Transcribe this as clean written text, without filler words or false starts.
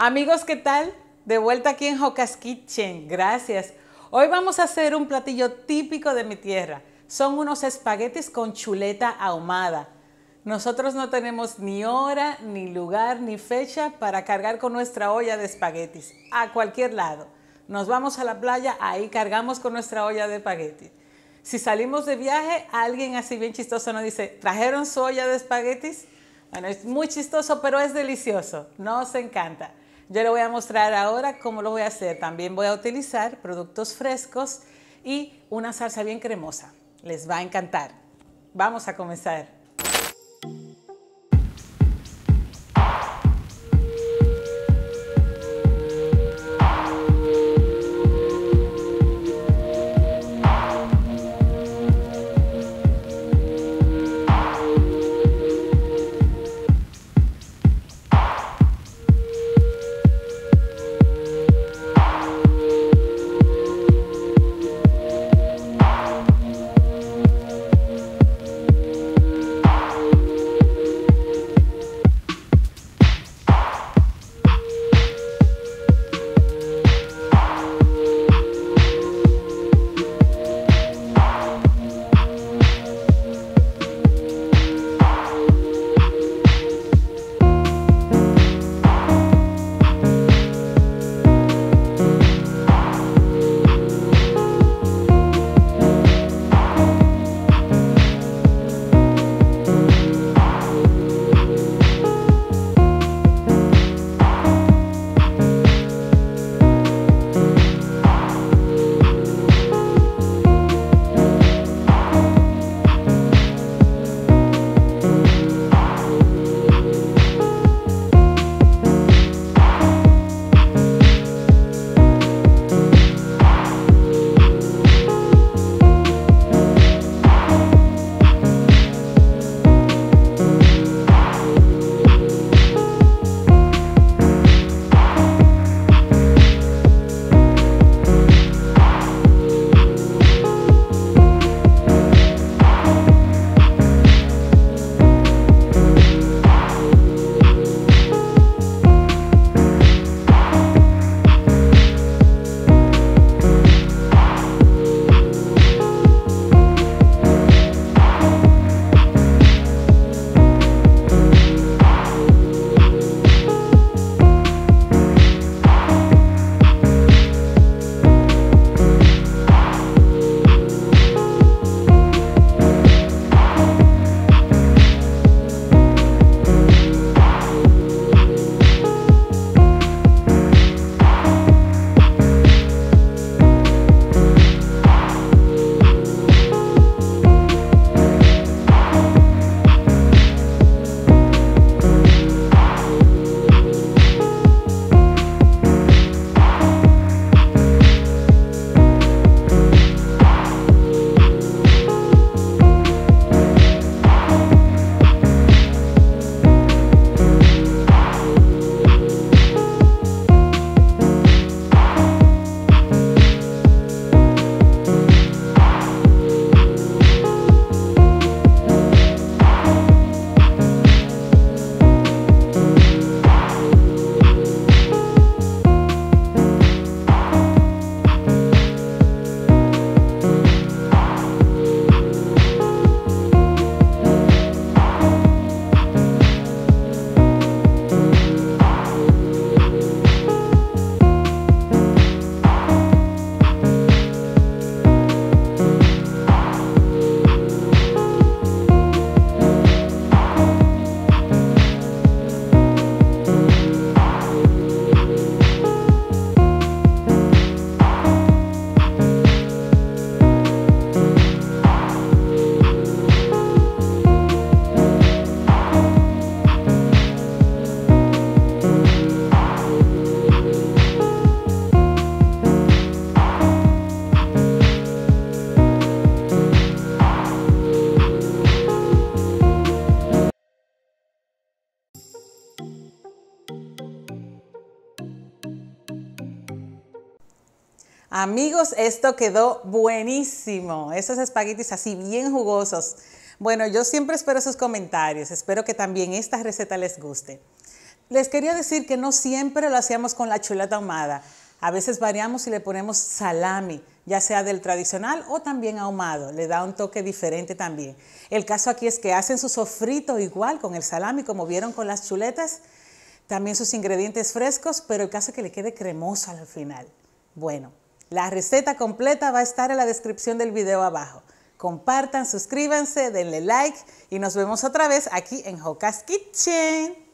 Amigos, ¿qué tal? De vuelta aquí en Joca's Kitchen, gracias. Hoy vamos a hacer un platillo típico de mi tierra. Son unos espaguetis con chuleta ahumada. Nosotros no tenemos ni hora, ni lugar, ni fecha para cargar con nuestra olla de espaguetis a cualquier lado. Nos vamos a la playa, ahí cargamos con nuestra olla de espaguetis. Si salimos de viaje, alguien así bien chistoso nos dice, ¿trajeron su olla de espaguetis? Bueno, es muy chistoso, pero es delicioso. Nos encanta. Yo le voy a mostrar ahora cómo lo voy a hacer. También voy a utilizar productos frescos y una salsa bien cremosa. Les va a encantar. Vamos a comenzar. Amigos, esto quedó buenísimo. Esos espaguetis así bien jugosos. Bueno, yo siempre espero sus comentarios. Espero que también esta receta les guste. Les quería decir que no siempre lo hacíamos con la chuleta ahumada. A veces variamos y le ponemos salami, ya sea del tradicional o también ahumado. Le da un toque diferente también. El caso aquí es que hacen su sofrito igual con el salami, como vieron con las chuletas. También sus ingredientes frescos, pero el caso es que le quede cremoso al final. Bueno, la receta completa va a estar en la descripción del video abajo. Compartan, suscríbanse, denle like y nos vemos otra vez aquí en Joca's Kitchen.